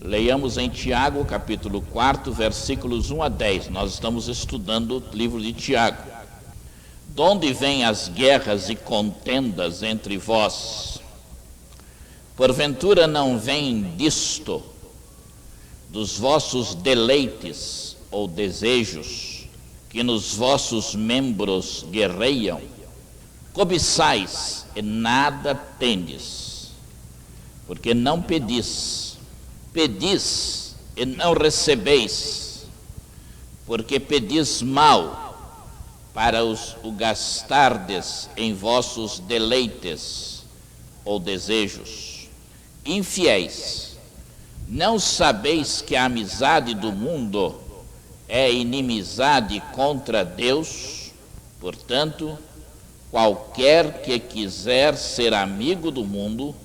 Leiamos em Tiago, capítulo 4, versículos 1 a 10. Nós estamos estudando o livro de Tiago. Donde vêm as guerras e contendas entre vós? Porventura não vem disto, dos vossos deleites ou desejos, que nos vossos membros guerreiam? Cobiçais e nada tendes, porque não pedis. Pedis e não recebeis, porque pedis mal, para o gastardes em vossos deleites ou desejos. Infiéis, não sabeis que a amizade do mundo é inimizade contra Deus? Portanto, qualquer que quiser ser amigo do mundo,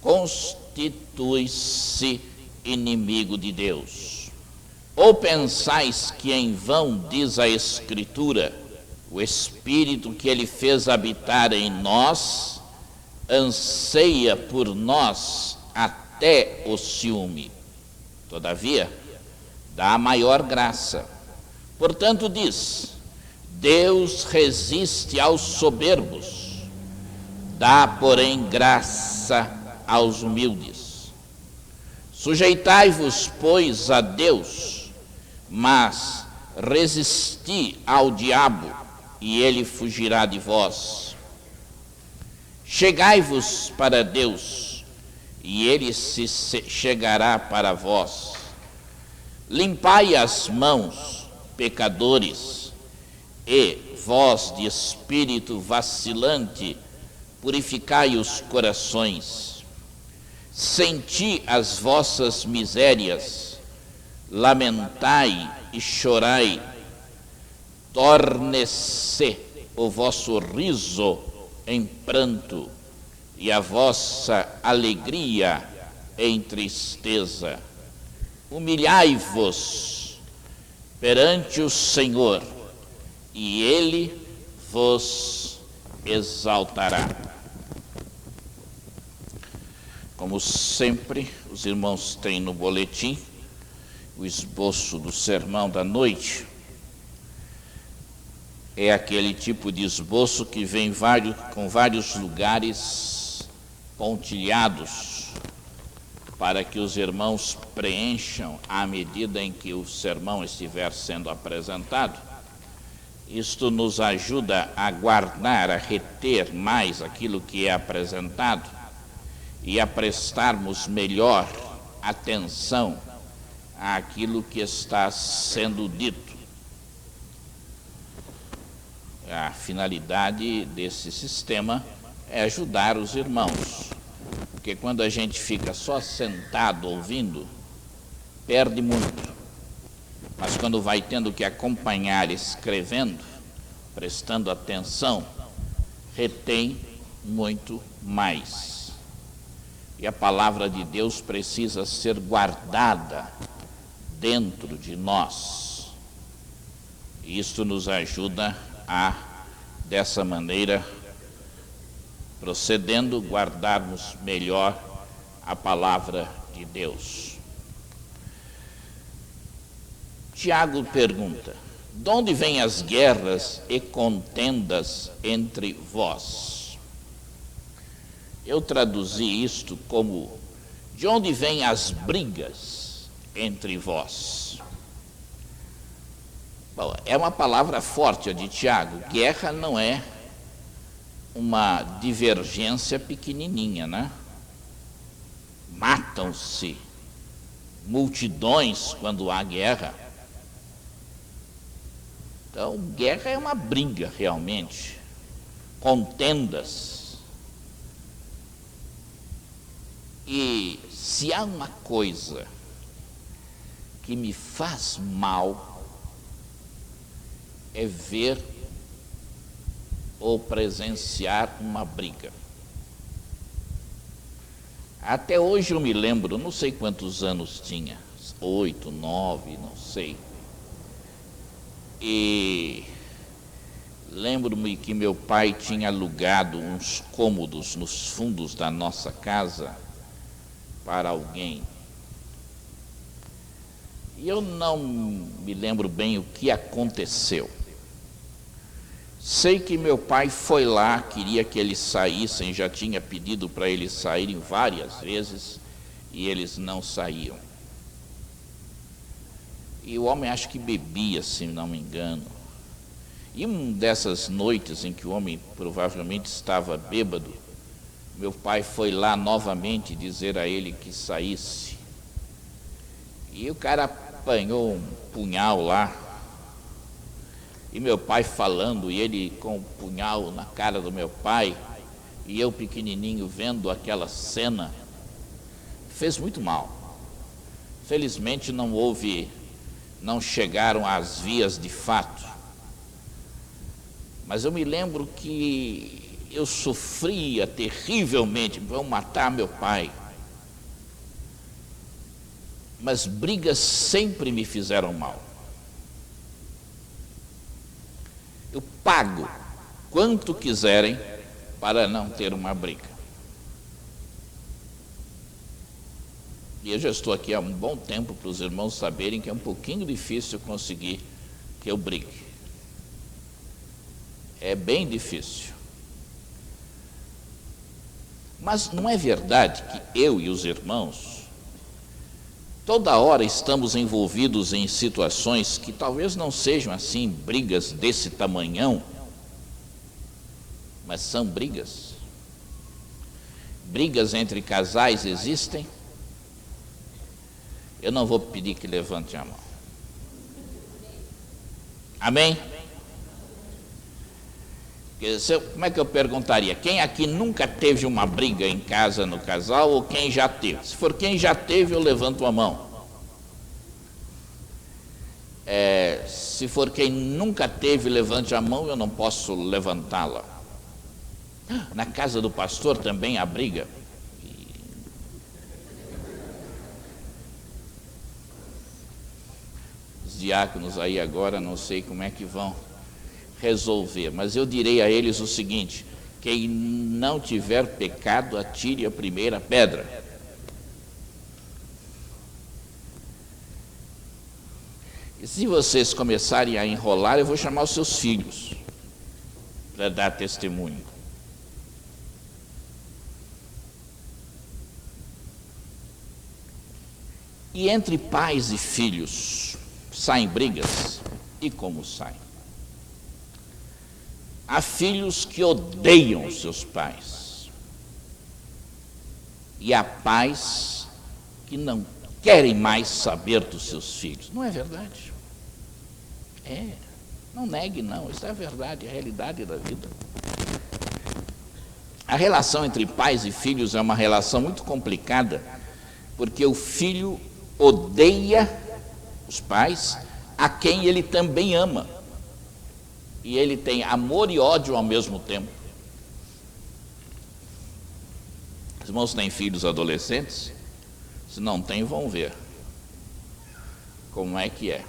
constitui-se inimigo de Deus. Ou pensais que em vão diz a Escritura, o Espírito que ele fez habitar em nós, anseia por nós até o ciúme. Todavia, dá maior graça. Portanto diz, Deus resiste aos soberbos, dá, porém, graça aos humildes. Sujeitai-vos, pois, a Deus, mas resisti ao diabo, e ele fugirá de vós. Chegai-vos para Deus, e ele se chegará para vós. Limpai as mãos, pecadores, e vós de espírito vacilante, purificai os corações. Senti as vossas misérias, lamentai e chorai, torne-se o vosso riso em pranto, e a vossa alegria em tristeza. Humilhai-vos perante o Senhor, e Ele vos exaltará. Como sempre, os irmãos têm no boletim o esboço do sermão da noite. É aquele tipo de esboço que vem com vários lugares pontilhados, para que os irmãos preencham à medida em que o sermão estiver sendo apresentado. Isto nos ajuda a guardar, a reter mais aquilo que é apresentado e a prestarmos melhor atenção àquilo que está sendo dito. A finalidade desse sistema é ajudar os irmãos, porque quando a gente fica só sentado ouvindo, perde muito. Mas quando vai tendo que acompanhar escrevendo, prestando atenção, retém muito mais. E a palavra de Deus precisa ser guardada dentro de nós. E isto nos ajuda a, dessa maneira, procedendo, guardarmos melhor a palavra de Deus. Tiago pergunta: de onde vêm as guerras e contendas entre vós? Eu traduzi isto como: de onde vêm as brigas entre vós? Bom, é uma palavra forte a de Tiago. Guerra não é uma divergência pequenininha, né? Matam-se multidões quando há guerra. Então, guerra é uma briga realmente. Contendas. E se há uma coisa que me faz mal, é ver ou presenciar uma briga. Até hoje eu me lembro, não sei quantos anos tinha, 8, 9, não sei. E lembro-me que meu pai tinha alugado uns cômodos nos fundos da nossa casa para alguém. E eu não me lembro bem o que aconteceu. Sei que meu pai foi lá, queria que eles saíssem, já tinha pedido para eles saírem várias vezes, e eles não saíam. E o homem acho que bebia, se não me engano. E uma dessas noites em que o homem provavelmente estava bêbado, meu pai foi lá novamente dizer a ele que saísse. E o cara apanhou um punhal lá, e meu pai falando, e ele com o punhal na cara do meu pai, e eu pequenininho vendo aquela cena, fez muito mal. Felizmente não chegaram às vias de fato. Mas eu me lembro que eu sofria terrivelmente, vão matar meu pai. Mas brigas sempre me fizeram mal. Eu pago quanto quiserem para não ter uma briga. E eu já estou aqui há um bom tempo para os irmãos saberem que é um pouquinho difícil conseguir que eu brigue. É bem difícil. Mas não é verdade que eu e os irmãos toda hora estamos envolvidos em situações que talvez não sejam assim brigas desse tamanhão, mas são brigas. Brigas entre casais existem? Eu não vou pedir que levante a mão. Amém? Como é que eu perguntaria? Quem aqui nunca teve uma briga em casa no casal ou quem já teve? Se for quem já teve, eu levanto a mão. Se for quem nunca teve, levante a mão, eu não posso levantá-la. Na casa do pastor também há briga. Os diáconos aí agora, não sei como é que vão resolver, mas eu direi a eles o seguinte: quem não tiver pecado, atire a primeira pedra. E se vocês começarem a enrolar, eu vou chamar os seus filhos para dar testemunho. E entre pais e filhos saem brigas, e como saem? Há filhos que odeiam os seus pais. E há pais que não querem mais saber dos seus filhos. Não é verdade? Não negue não, isso é a verdade, a realidade da vida. A relação entre pais e filhos é uma relação muito complicada, porque o filho odeia os pais a quem ele também ama. E ele tem amor e ódio ao mesmo tempo. Os irmãos têm filhos adolescentes? Se não têm, vão ver como é que é.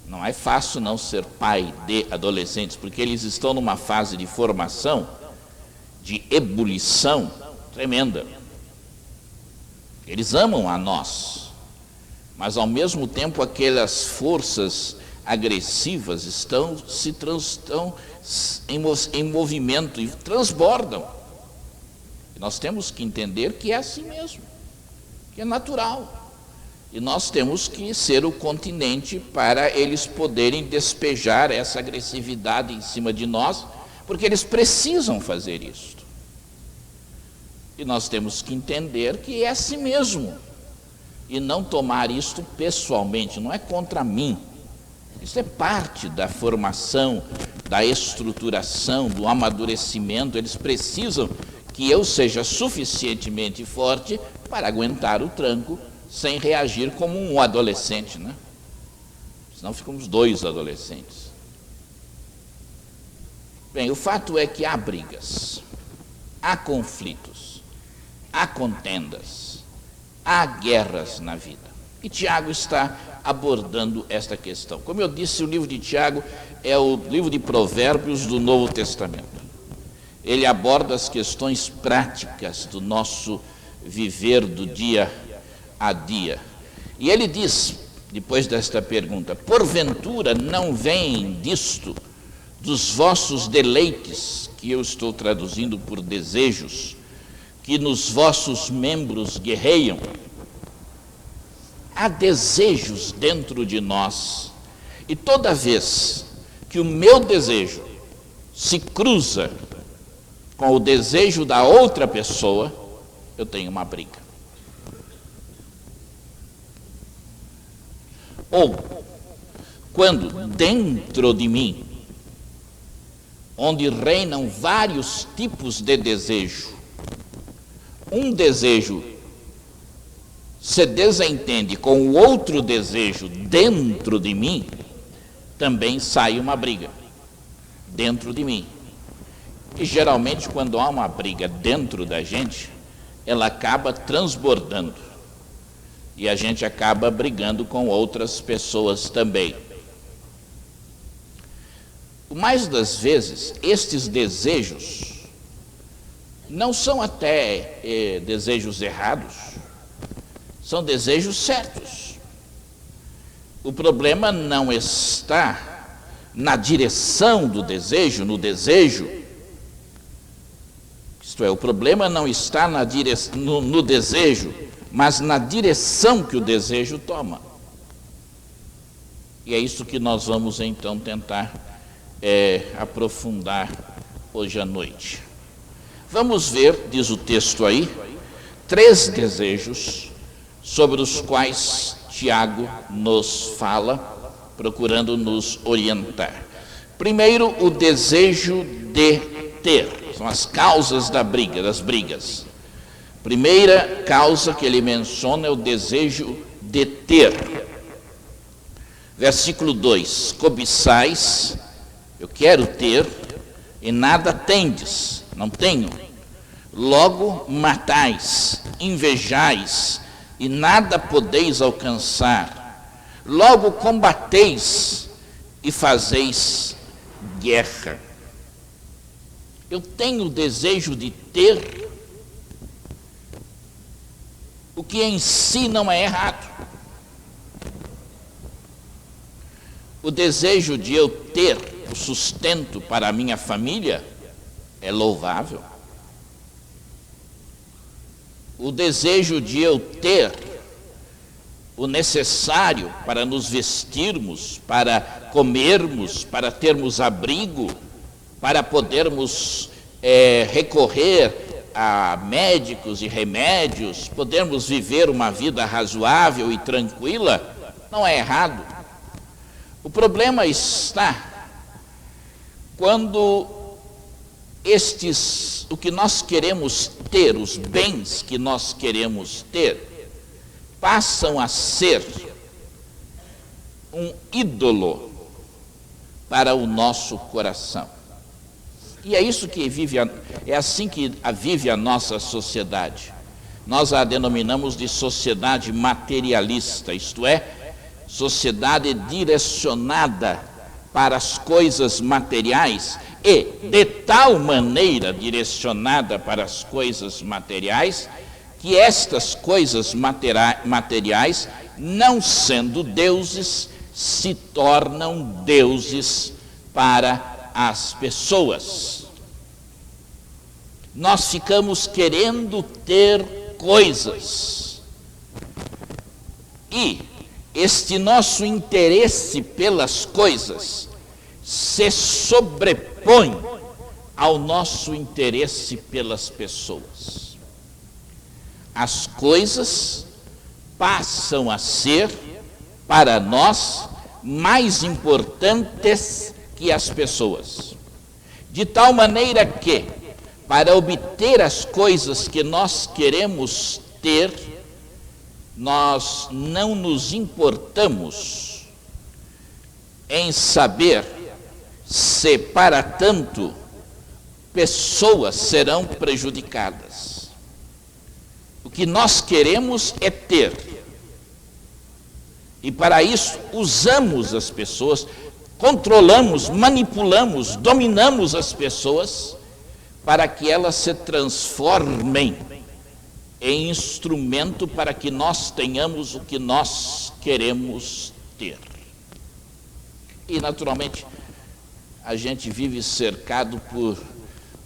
Não é fácil não ser pai de adolescentes, porque eles estão numa fase de formação, de ebulição tremenda. Eles amam a nós, mas ao mesmo tempo aquelas forças agressivas estão em movimento e transbordam. E nós temos que entender que é assim mesmo, que é natural. E nós temos que ser o continente para eles poderem despejar essa agressividade em cima de nós, porque eles precisam fazer isso. E nós temos que entender que é assim mesmo, e não tomar isto pessoalmente, não é contra mim. Isso é parte da formação, da estruturação, do amadurecimento. Eles precisam que eu seja suficientemente forte para aguentar o tranco, sem reagir como um adolescente, né? Senão ficamos dois adolescentes. Bem, o fato é que há brigas, há conflitos, há contendas, há guerras na vida. E Tiago está abordando esta questão. Como eu disse, o livro de Tiago é o livro de Provérbios do Novo Testamento. Ele aborda as questões práticas do nosso viver do dia a dia. E ele diz, depois desta pergunta: porventura não vem disto, dos vossos deleites, que eu estou traduzindo por desejos, que nos vossos membros guerreiam? Há desejos dentro de nós, e toda vez que o meu desejo se cruza com o desejo da outra pessoa, eu tenho uma briga. Ou, quando dentro de mim, onde reinam vários tipos de desejo, um desejo se desentende com o outro desejo dentro de mim, também sai uma briga dentro de mim. E geralmente, quando há uma briga dentro da gente, ela acaba transbordando. E a gente acaba brigando com outras pessoas também. O mais das vezes, estes desejos não são até desejos errados, são desejos certos. O problema não está na direção do desejo, no desejo. Isto é, o problema não está no desejo, mas na direção que o desejo toma. E é isso que nós vamos então tentar aprofundar hoje à noite. Vamos ver, diz o texto aí, 3 desejos sobre os quais Tiago nos fala, procurando nos orientar. Primeiro, o desejo de ter, são as causas das brigas. Primeira causa que ele menciona é o desejo de ter. Versículo 2: cobiçais, eu quero ter, e nada tendes, não tenho. Logo matais, invejais, e nada podeis alcançar. Logo combateis e fazeis guerra. Eu tenho o desejo de ter, o que em si não é errado. O desejo de eu ter o sustento para a minha família é louvável. O desejo de eu ter o necessário para nos vestirmos, para comermos, para termos abrigo, para podermos recorrer a médicos e remédios, podermos viver uma vida razoável e tranquila, não é errado. O problema está quando o que nós queremos ter, os bens que nós queremos ter, passam a ser um ídolo para o nosso coração. E é isso que é assim que vive a nossa sociedade. Nós a denominamos de sociedade materialista, isto é, sociedade direcionada para as coisas materiais, e de tal maneira direcionada para as coisas materiais, que estas coisas materiais, não sendo deuses, se tornam deuses para as pessoas. Nós ficamos querendo ter coisas, e este nosso interesse pelas coisas se sobrepõe ao nosso interesse pelas pessoas. As coisas passam a ser, para nós, mais importantes que as pessoas. De tal maneira que, para obter as coisas que nós queremos ter, nós não nos importamos em saber se, para tanto, pessoas serão prejudicadas. O que nós queremos é ter. E para isso usamos as pessoas, controlamos, manipulamos, dominamos as pessoas para que elas se transformem é instrumento para que nós tenhamos o que nós queremos ter. E, naturalmente, a gente vive cercado por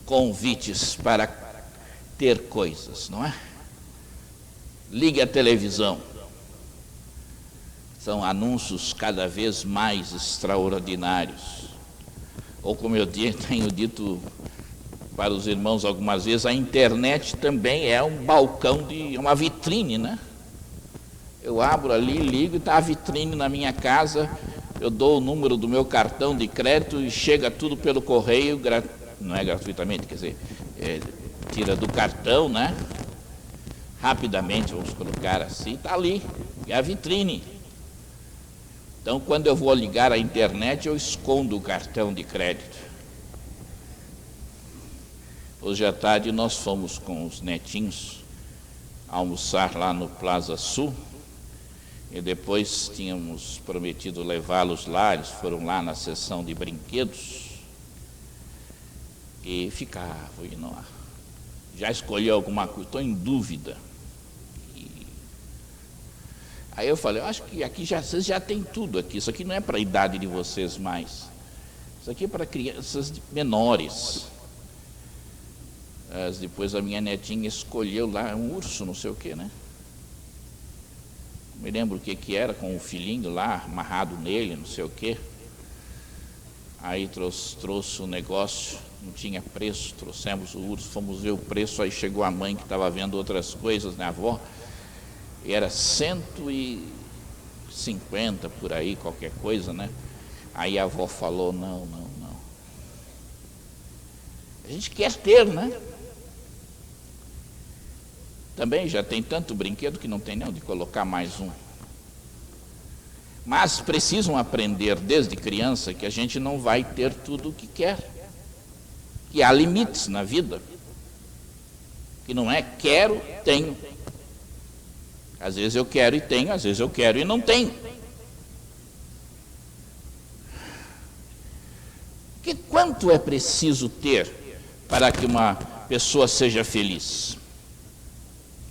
convites para ter coisas, não é? Ligue a televisão. São anúncios cada vez mais extraordinários. Ou, como eu tenho dito para os irmãos algumas vezes, a internet também é um balcão, uma vitrine, né? Eu abro ali, ligo, está a vitrine na minha casa, eu dou o número do meu cartão de crédito e chega tudo pelo correio, não é gratuitamente, quer dizer, tira do cartão, né? Rapidamente, vamos colocar assim, está ali, é a vitrine. Então, quando eu vou ligar a internet, eu escondo o cartão de crédito. Hoje à tarde nós fomos com os netinhos almoçar lá no Plaza Sul, e depois tínhamos prometido levá-los lá, eles foram lá na seção de brinquedos, e ficavam, e não, já escolheu alguma coisa, estou em dúvida. Aí eu falei, eu acho que aqui vocês já têm tudo aqui, isso aqui não é para a idade de vocês mais, isso aqui é para crianças menores. Depois a minha netinha escolheu lá um urso, não sei o que, né? Me lembro o que era, com o filhinho lá, amarrado nele, não sei o que. Aí trouxe o negócio, não tinha preço, trouxemos o urso, fomos ver o preço, aí chegou a mãe que estava vendo outras coisas, né, a avó, e era 150 por aí, qualquer coisa, né? Aí a avó falou, não. A gente quer ter, né? Também já tem tanto brinquedo que não tem nem onde colocar mais um. Mas precisam aprender desde criança que a gente não vai ter tudo o que quer. Que há limites na vida. Que não é quero, tenho. Às vezes eu quero e tenho, às vezes eu quero e não tenho. Que quanto é preciso ter para que uma pessoa seja feliz?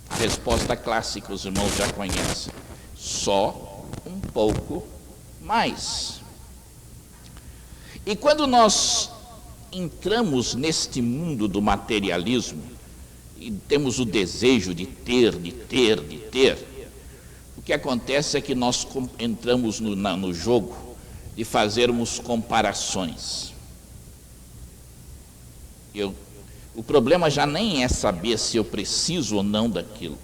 A resposta clássica, os irmãos já conhecem. Só um pouco mais. E quando nós entramos neste mundo do materialismo, e temos o desejo de ter, o que acontece é que nós entramos no jogo de fazermos comparações. O problema já nem é saber se eu preciso ou não daquilo.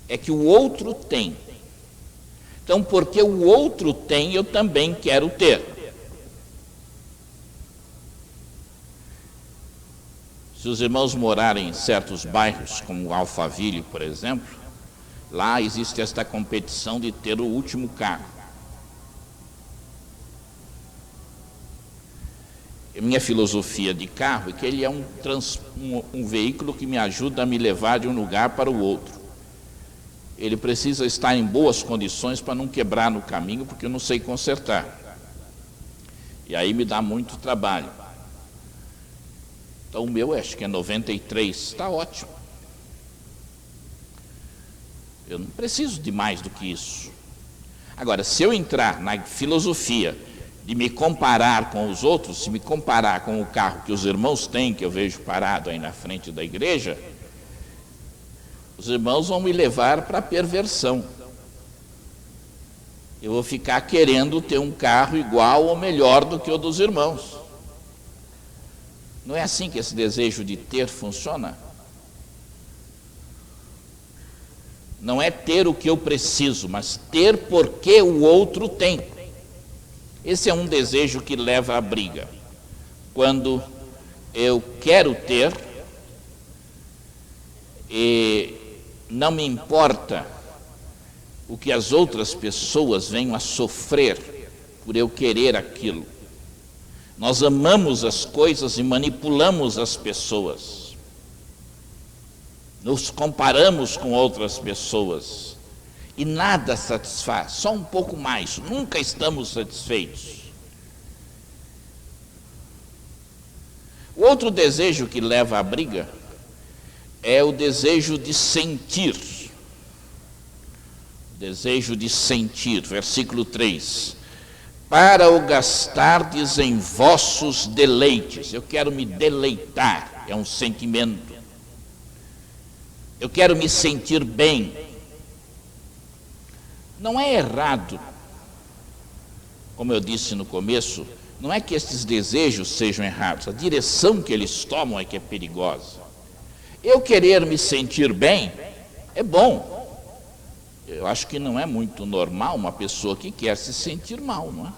É que o outro tem. Então, porque o outro tem, eu também quero ter. Se os irmãos morarem em certos bairros, como Alphaville, por exemplo, lá existe esta competição de ter o último carro. A minha filosofia de carro é que ele é um veículo que me ajuda a me levar de um lugar para o outro. Ele precisa estar em boas condições para não quebrar no caminho, porque eu não sei consertar. E aí me dá muito trabalho. Então o meu acho que é 93, está ótimo. Eu não preciso de mais do que isso. Agora, se eu entrar na filosofia de me comparar com os outros, se me comparar com o carro que os irmãos têm, que eu vejo parado aí na frente da igreja, os irmãos vão me levar para a perversão. Eu vou ficar querendo ter um carro igual ou melhor do que o dos irmãos. Não é assim que esse desejo de ter funciona? Não é ter o que eu preciso, mas ter porque o outro tem. Esse é um desejo que leva à briga. Quando eu quero ter, e não me importa o que as outras pessoas venham a sofrer por eu querer aquilo. Nós amamos as coisas e manipulamos as pessoas. Nos comparamos com outras pessoas. E nada satisfaz, só um pouco mais, nunca estamos satisfeitos. O outro desejo que leva à briga é o desejo de sentir. Desejo de sentir, versículo 3. Para o gastardes em vossos deleites. Eu quero me deleitar, é um sentimento. Eu quero me sentir bem. Não é errado, como eu disse no começo, não é que esses desejos sejam errados, a direção que eles tomam é que é perigosa. Eu querer me sentir bem é bom. Eu acho que não é muito normal uma pessoa que quer se sentir mal, não é?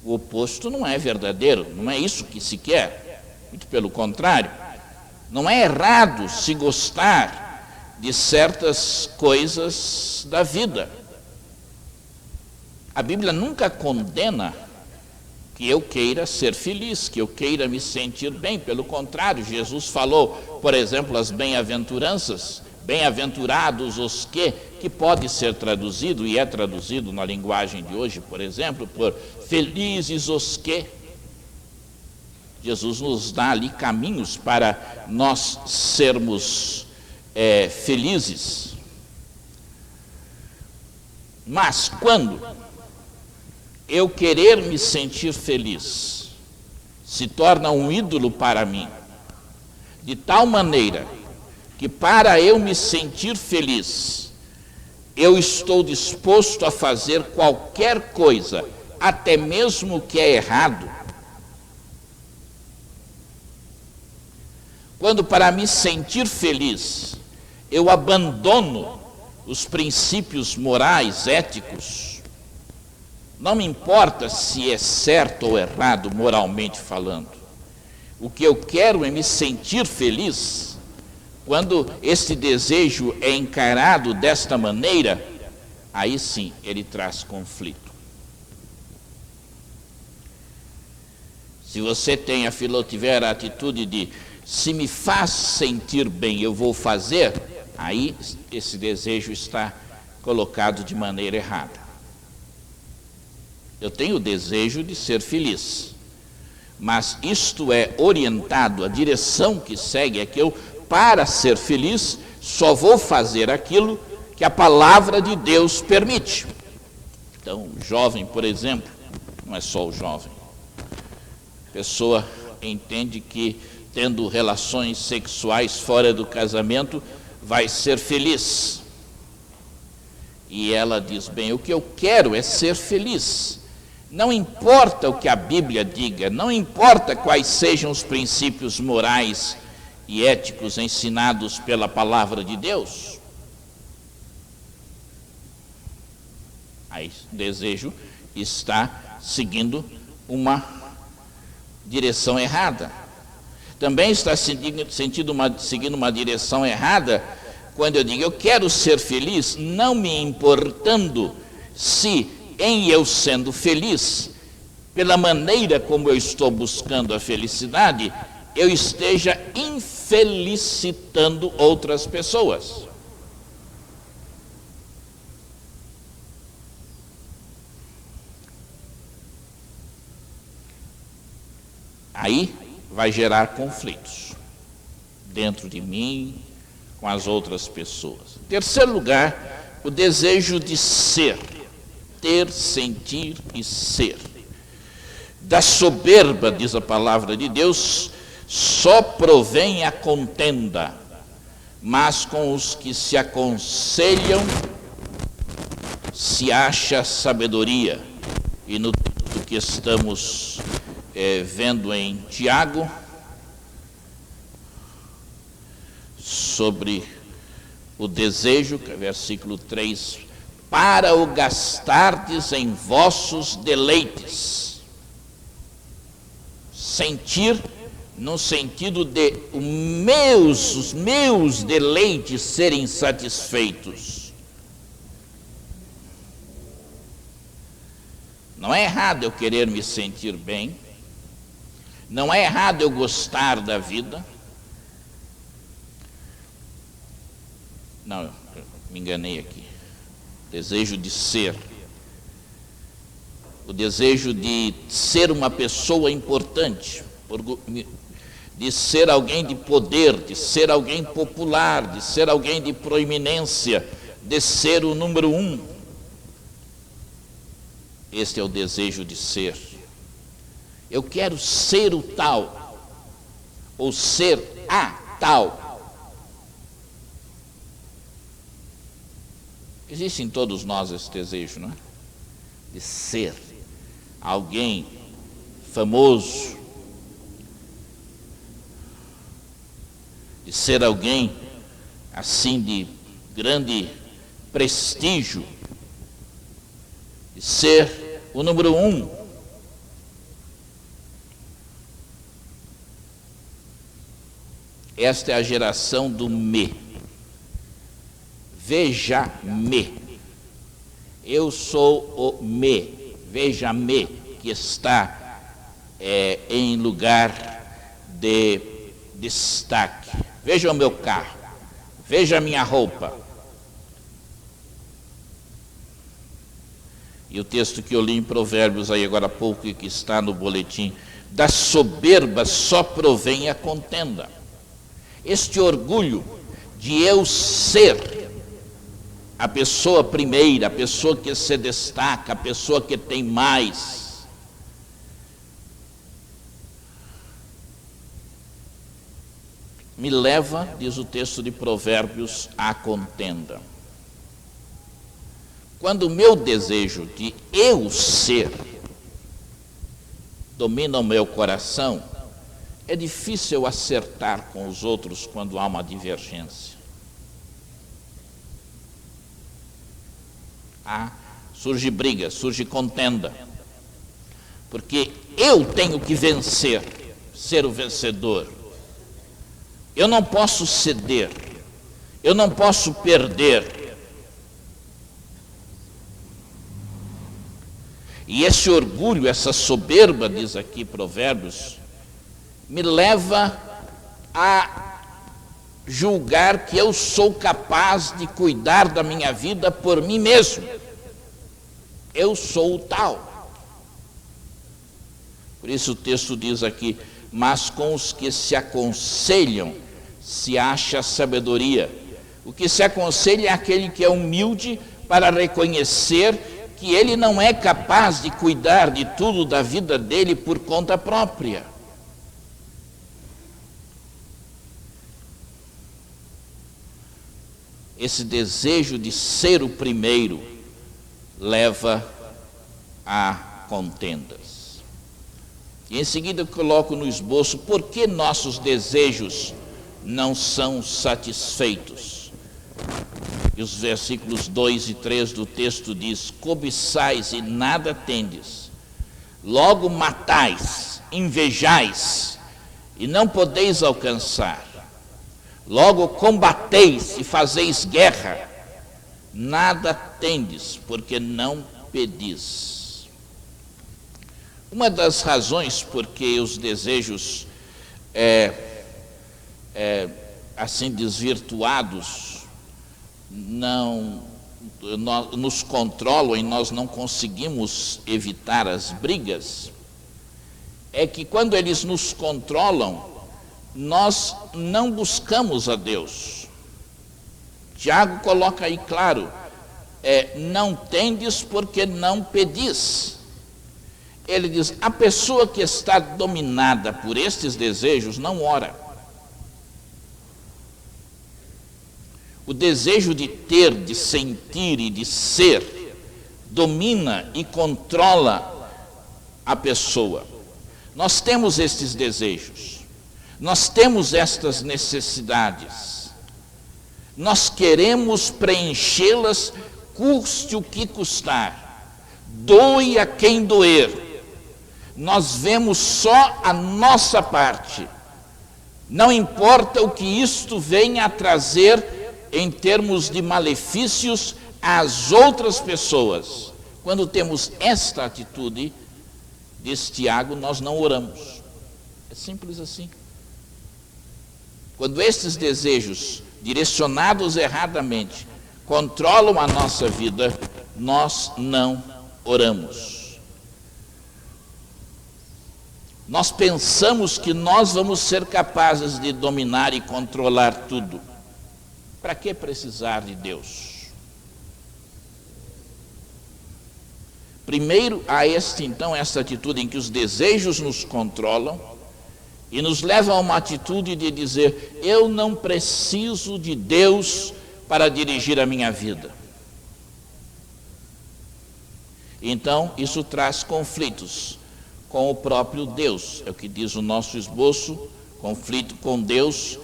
O oposto não é verdadeiro, não é isso que se quer. Muito pelo contrário. Não é errado se gostar de certas coisas da vida. A Bíblia nunca condena que eu queira ser feliz, que eu queira me sentir bem. Pelo contrário, Jesus falou, por exemplo, as bem-aventuranças. Bem-aventurados os que pode ser traduzido, e é traduzido na linguagem de hoje, por exemplo, por felizes os que. Jesus nos dá ali caminhos para nós sermos felizes. Mas quando eu querer me sentir feliz se torna um ídolo para mim, de tal maneira que para eu me sentir feliz, eu estou disposto a fazer qualquer coisa, até mesmo que é errado. Quando para me sentir feliz, eu abandono os princípios morais, éticos, não me importa se é certo ou errado moralmente falando. O que eu quero é me sentir feliz. Quando esse desejo é encarado desta maneira, aí sim ele traz conflito. Se você tiver a atitude de se me faz sentir bem, eu vou fazer, aí esse desejo está colocado de maneira errada. Eu tenho o desejo de ser feliz, mas isto é orientado, a direção que segue é que eu, para ser feliz, só vou fazer aquilo que a palavra de Deus permite. Então, o jovem, por exemplo, não é só o jovem, a pessoa entende que tendo relações sexuais fora do casamento vai ser feliz. E ela diz, bem, o que eu quero é ser feliz. Não importa o que a Bíblia diga, não importa quais sejam os princípios morais e éticos ensinados pela palavra de Deus. Aí o desejo está seguindo uma direção errada. Também está seguindo uma direção errada quando eu digo, eu quero ser feliz, não me importando se em eu sendo feliz, pela maneira como eu estou buscando a felicidade, eu esteja infelicitando outras pessoas. Aí vai gerar conflitos dentro de mim, com as outras pessoas. Em terceiro lugar, o desejo de ser, ter, sentir e ser. Da soberba, diz a palavra de Deus, só provém a contenda, mas com os que se aconselham se acha sabedoria. E no texto que estamos vendo em Tiago, sobre o desejo, que é versículo 3, para o gastardes em vossos deleites. Sentir no sentido de os meus deleites serem satisfeitos. Não é errado eu querer me sentir bem, não é errado eu gostar da vida. Não, eu me enganei aqui. Desejo de ser. O desejo de ser uma pessoa importante. de ser alguém de poder, de ser alguém popular, de ser alguém de proeminência, de ser o número um. Este é o desejo de ser. Eu quero ser o tal, ou ser a tal. Existe em todos nós esse desejo, não é? De ser alguém famoso, de ser alguém assim de grande prestígio, de ser o número um. Esta é a geração do me. Veja-me. Eu sou o me. Veja-me, que está em lugar de destaque. Veja o meu carro. Veja a minha roupa. E o texto que eu li em Provérbios aí agora há pouco, e que está no boletim: da soberba só provém a contenda. Este orgulho de eu ser a pessoa primeira, a pessoa que se destaca, a pessoa que tem mais, me leva, diz o texto de Provérbios, à contenda. Quando o meu desejo de eu ser domina o meu coração, é difícil acertar com os outros quando há uma divergência. Surge briga, surge contenda, porque eu tenho que vencer, ser o vencedor. Eu não posso ceder, eu não posso perder. E esse orgulho, essa soberba, diz aqui Provérbios, me leva a julgar que eu sou capaz de cuidar da minha vida por mim mesmo. Eu sou o tal. Por isso o texto diz aqui: mas com os que se aconselham se acha sabedoria. O que se aconselha é aquele que é humilde para reconhecer que ele não é capaz de cuidar de tudo da vida dele por conta própria. Esse desejo de ser o primeiro leva a contendas. E em seguida eu coloco no esboço por que nossos desejos não são satisfeitos. E os versículos 2 e 3 do texto diz: cobiçais e nada tendes, logo matais, invejais e não podeis alcançar, logo combateis e fazeis guerra, nada tendes, porque não pedis. Uma das razões por que os desejos assim desvirtuados nos controlam e nós não conseguimos evitar as brigas, é que quando eles nos controlam, nós não buscamos a Deus. Tiago coloca aí claro: não tendes porque não pedis. Ele diz: a pessoa que está dominada por estes desejos não ora. O desejo de ter, de sentir e de ser domina e controla a pessoa. Nós temos estes desejos, nós temos estas necessidades, nós queremos preenchê-las, custe o que custar, doe a quem doer. Nós vemos só a nossa parte, não importa o que isto venha a trazer em termos de malefícios às outras pessoas. Quando temos esta atitude, diz Tiago, nós não oramos. É simples assim. Quando estes desejos, direcionados erradamente, controlam a nossa vida, nós não oramos. Nós pensamos que nós vamos ser capazes de dominar e controlar tudo. Para que precisar de Deus? Primeiro, há essa atitude em que os desejos nos controlam e nos levam a uma atitude de dizer: eu não preciso de Deus para dirigir a minha vida. Então, isso traz conflitos com o próprio Deus. É o que diz o nosso esboço: conflito com Deus.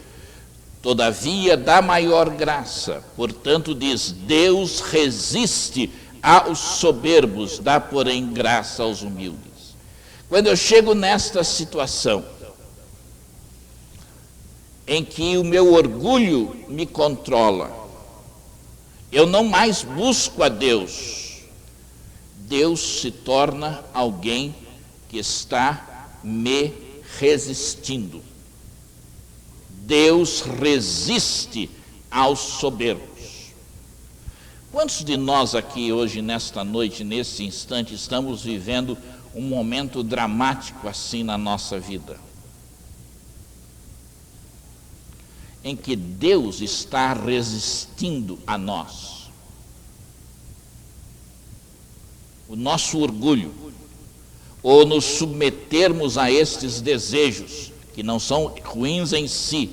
Todavia, dá maior graça. Portanto, diz: Deus resiste aos soberbos, dá, porém, graça aos humildes. Quando eu chego nesta situação, em que o meu orgulho me controla, eu não mais busco a Deus, Deus se torna alguém que está me resistindo. Deus resiste aos soberbos. Quantos de nós aqui hoje, nesta noite, nesse instante, estamos vivendo um momento dramático assim na nossa vida? Em que Deus está resistindo a nós. O nosso orgulho, ou nos submetermos a estes desejos, que não são ruins em si,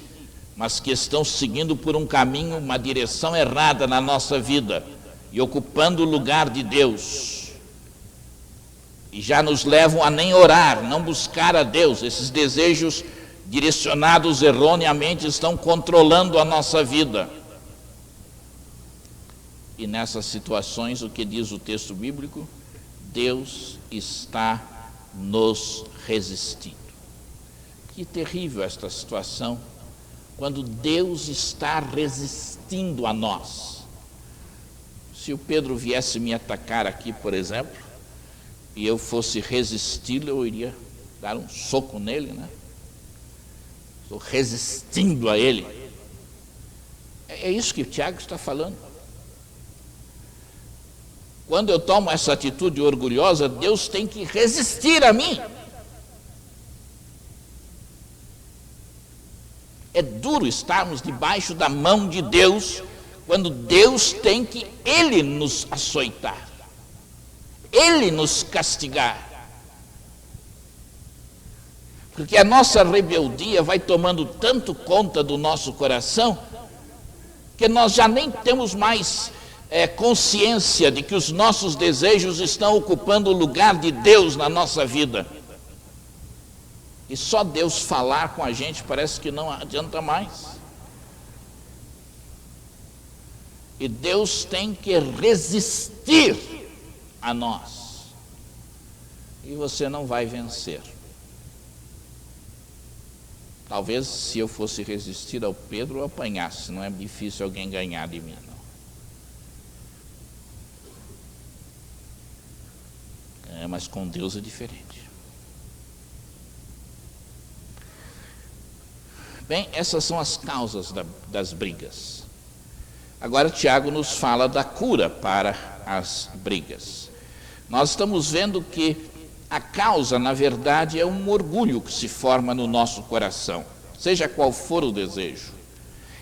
mas que estão seguindo por um caminho, uma direção errada na nossa vida, e ocupando o lugar de Deus, e já nos levam a nem orar, não buscar a Deus. Esses desejos direcionados erroneamente estão controlando a nossa vida. E nessas situações, o que diz o texto bíblico? Deus está nos resistindo. Que terrível esta situação, quando Deus está resistindo a nós. Se o Pedro viesse me atacar aqui, por exemplo, e eu fosse resisti-lo, eu iria dar um soco nele, né? Estou resistindo a ele. É isso que o Tiago está falando. Quando eu tomo essa atitude orgulhosa, Deus tem que resistir a mim. É duro estarmos debaixo da mão de Deus, quando Deus tem que Ele nos açoitar, Ele nos castigar. Porque a nossa rebeldia vai tomando tanto conta do nosso coração, que nós já nem temos mais consciência de que os nossos desejos estão ocupando o lugar de Deus na nossa vida. E só Deus falar com a gente parece que não adianta mais. E Deus tem que resistir a nós. E você não vai vencer. Talvez se eu fosse resistir ao Pedro, eu apanhasse. Não é difícil alguém ganhar de mim, não. Mas com Deus é diferente. Bem, essas são as causas das brigas. Agora Tiago nos fala da cura para as brigas. Nós estamos vendo que a causa, na verdade, é um orgulho que se forma no nosso coração, seja qual for o desejo.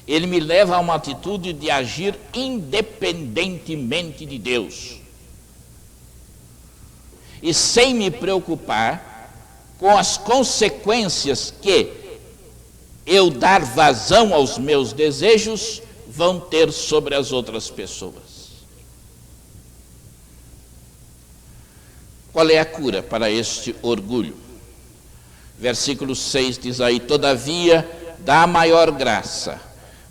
Ele me leva a uma atitude de agir independentemente de Deus. E sem me preocupar com as consequências que eu dar vazão aos meus desejos vão ter sobre as outras pessoas. Qual é a cura para este orgulho? Versículo 6 diz aí: todavia dá maior graça.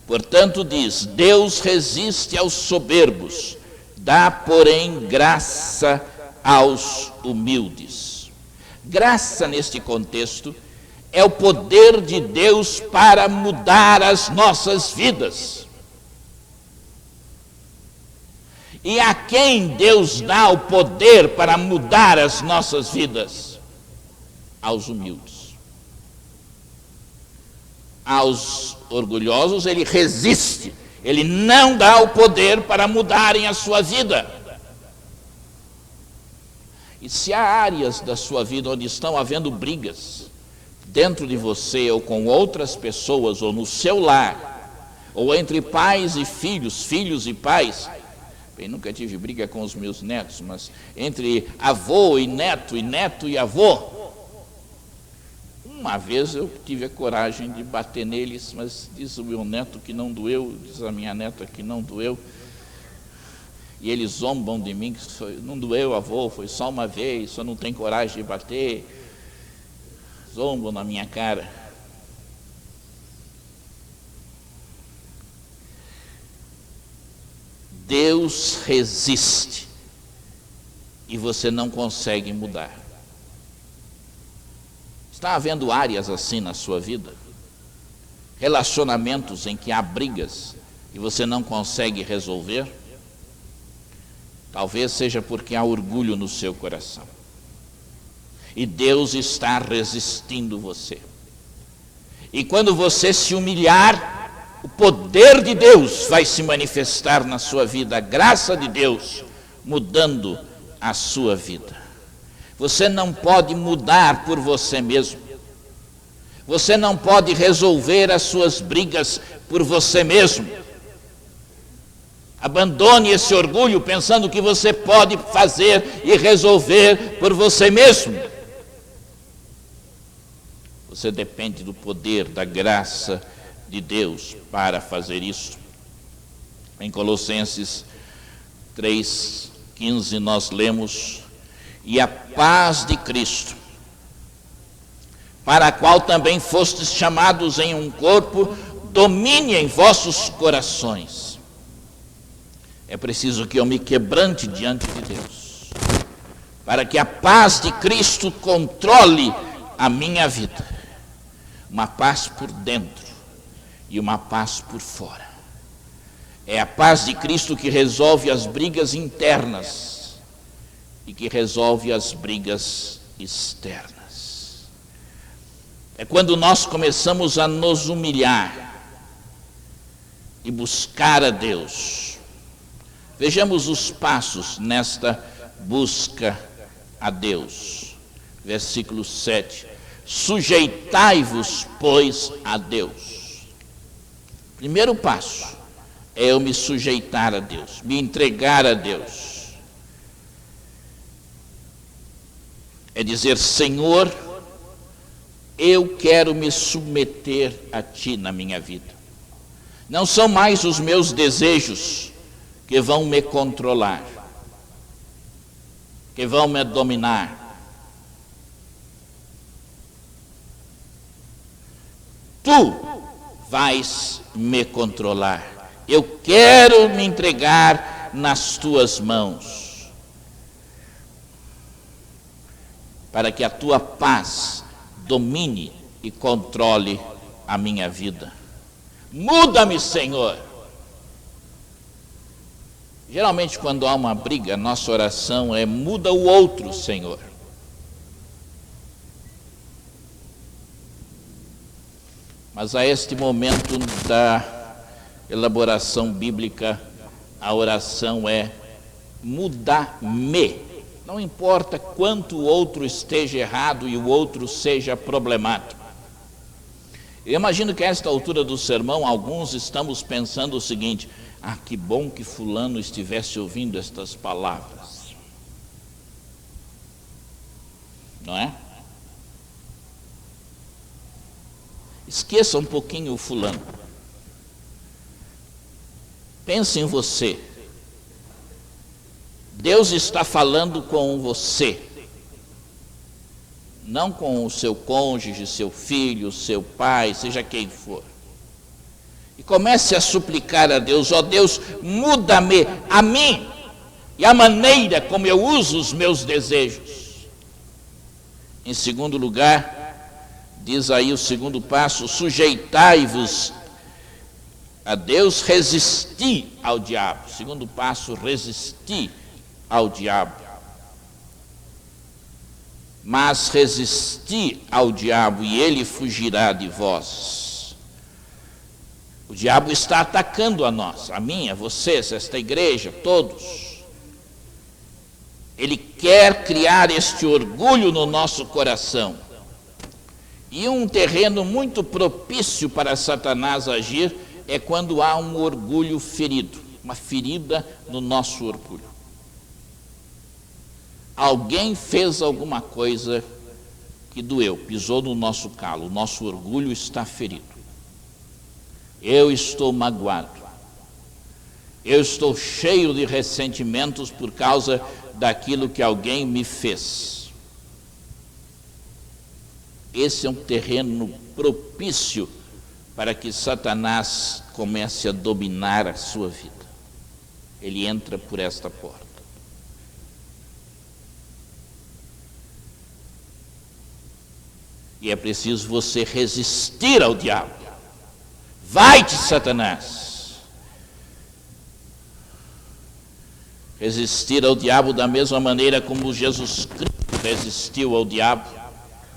Portanto diz: Deus resiste aos soberbos, dá, porém, graça aos humildes. Graça, neste contexto, é o poder de Deus para mudar as nossas vidas. E a quem Deus dá o poder para mudar as nossas vidas? Aos humildes. Aos orgulhosos ele resiste, ele não dá o poder para mudarem a sua vida. E se há áreas da sua vida onde estão havendo brigas, dentro de você, ou com outras pessoas, ou no seu lar, ou entre pais e filhos, filhos e pais. Bem, nunca tive briga com os meus netos, mas entre avô e neto e avô. Uma vez eu tive a coragem de bater neles, mas diz o meu neto que não doeu, diz a minha neta que não doeu. E eles zombam de mim, que não doeu, avô, foi só uma vez, só não tem coragem de bater. Zombam na minha cara. Deus resiste e você não consegue mudar. Está havendo áreas assim na sua vida? Relacionamentos em que há brigas e você não consegue resolver? Talvez seja porque há orgulho no seu coração. E Deus está resistindo você. E quando você se humilhar, o poder de Deus vai se manifestar na sua vida, a graça de Deus mudando a sua vida. Você não pode mudar por você mesmo. Você não pode resolver as suas brigas por você mesmo. Abandone esse orgulho pensando que você pode fazer e resolver por você mesmo. Você depende do poder, da graça de Deus para fazer isso. Em Colossenses 3:15 nós lemos: e a paz de Cristo, para a qual também fostes chamados em um corpo, domine em vossos corações. É preciso que eu me quebrante diante de Deus, para que a paz de Cristo controle a minha vida. Uma paz por dentro e uma paz por fora. É a paz de Cristo que resolve as brigas internas e que resolve as brigas externas. É quando nós começamos a nos humilhar e buscar a Deus. Vejamos os passos nesta busca a Deus. Versículo 7. Sujeitai-vos, pois, a Deus. Primeiro passo é eu me sujeitar a Deus, me entregar a Deus. É dizer: Senhor, eu quero me submeter a Ti na minha vida. Não são mais os meus desejos que vão me controlar, que vão me dominar. Tu vais me controlar. Eu quero me entregar nas Tuas mãos, para que a Tua paz domine e controle a minha vida. Muda-me, Senhor. Geralmente, quando há uma briga, nossa oração é: muda o outro, Senhor. Mas a este momento da elaboração bíblica, a oração é: muda-me. Não importa quanto o outro esteja errado e o outro seja problemático. Eu imagino que a esta altura do sermão, alguns estamos pensando o seguinte: ah, que bom que fulano estivesse ouvindo estas palavras. Não é? Esqueça um pouquinho o fulano. Pense em você. Deus está falando com você, não com o seu cônjuge, seu filho, seu pai, seja quem for. E comece a suplicar a Deus: ó Deus, muda-me a mim e a maneira como eu uso os meus desejos. Em segundo lugar, diz aí o segundo passo: sujeitai-vos a Deus, resisti ao diabo. Segundo passo, resisti ao diabo. Mas resisti ao diabo e ele fugirá de vós. O diabo está atacando a nós, a mim, a vocês, esta igreja, todos. Ele quer criar este orgulho no nosso coração. E um terreno muito propício para Satanás agir é quando há um orgulho ferido, uma ferida no nosso orgulho. Alguém fez alguma coisa que doeu, pisou no nosso calo, o nosso orgulho está ferido. Eu estou magoado. Eu estou cheio de ressentimentos por causa daquilo que alguém me fez. Esse é um terreno propício para que Satanás comece a dominar a sua vida. Ele entra por esta porta. E é preciso você resistir ao diabo. Vai-te, Satanás! Resistir ao diabo da mesma maneira como Jesus Cristo resistiu ao diabo.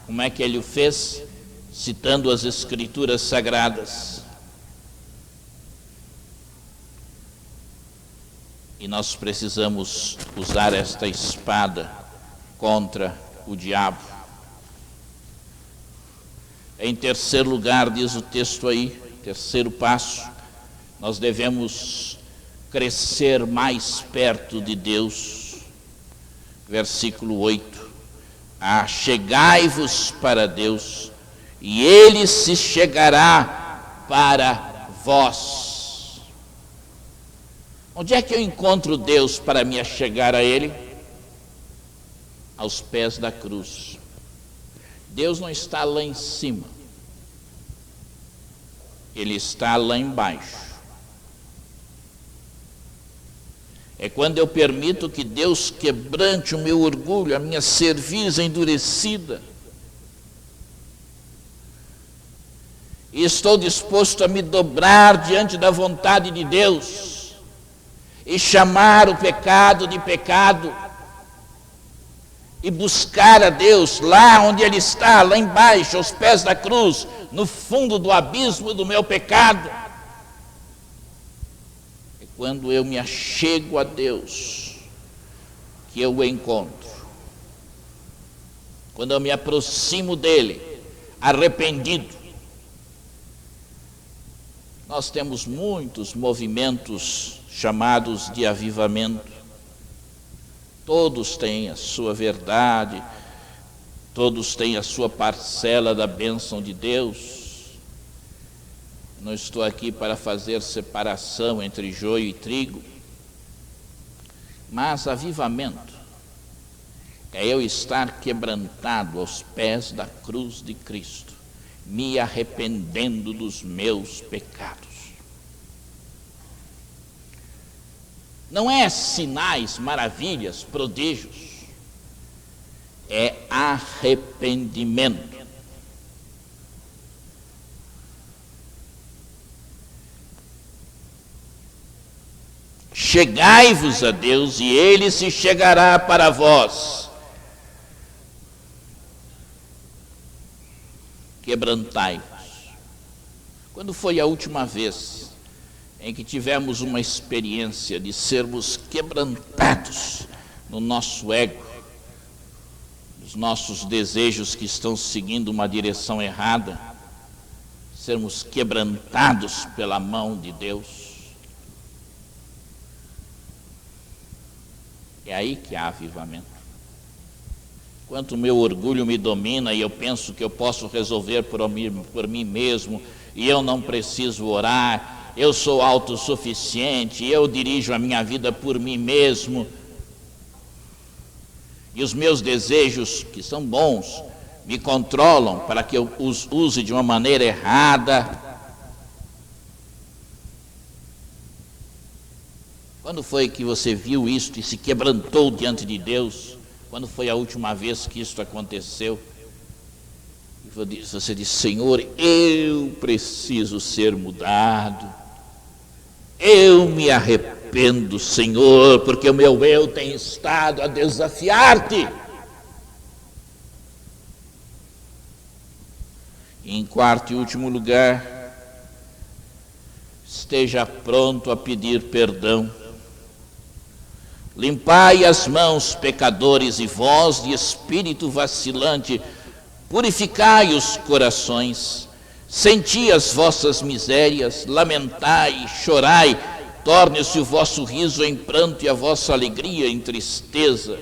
Como é que ele o fez? Citando as Escrituras Sagradas. E nós precisamos usar esta espada contra o diabo. Em terceiro lugar, diz o texto aí, terceiro passo, nós devemos crescer mais perto de Deus. Versículo 8: Achegai-vos para Deus, e Ele se chegará para vós. Onde é que eu encontro Deus para me achegar a Ele? Aos pés da cruz. Deus não está lá em cima, Ele está lá embaixo. É quando eu permito que Deus quebrante o meu orgulho, a minha cerviz endurecida, e estou disposto a me dobrar diante da vontade de Deus e chamar o pecado de pecado, e buscar a Deus lá onde Ele está, lá embaixo, aos pés da cruz, no fundo do abismo do meu pecado. É quando eu me achego a Deus que eu o encontro. Quando eu me aproximo dEle, arrependido. Nós temos muitos movimentos chamados de avivamento. Todos têm a sua verdade, todos têm a sua parcela da bênção de Deus. Não estou aqui para fazer separação entre joio e trigo, mas avivamento é eu estar quebrantado aos pés da cruz de Cristo, me arrependendo dos meus pecados. Não é sinais, maravilhas, prodígios, é arrependimento. Chegai-vos a Deus e Ele se chegará para vós. Quebrantai-vos. Quando foi a última vez em que tivemos uma experiência de sermos quebrantados no nosso ego, nos nossos desejos que estão seguindo uma direção errada, sermos quebrantados pela mão de Deus? É aí que há avivamento. Enquanto o meu orgulho me domina e eu penso que eu posso resolver por mim mesmo, e eu não preciso orar, eu sou autossuficiente, eu dirijo a minha vida por mim mesmo, e os meus desejos, que são bons, me controlam para que eu os use de uma maneira errada. Quando foi que você viu isto e se quebrantou diante de Deus? Quando foi a última vez que isto aconteceu? Você disse: Senhor, eu preciso ser mudado. Eu me arrependo, Senhor, porque o meu eu tem estado a desafiar-te. Em quarto e último lugar, esteja pronto a pedir perdão. Limpai as mãos, pecadores, e vós de espírito vacilante, Purificai os corações, senti as vossas misérias, lamentai, chorai, torne-se o vosso riso em pranto e a vossa alegria em tristeza.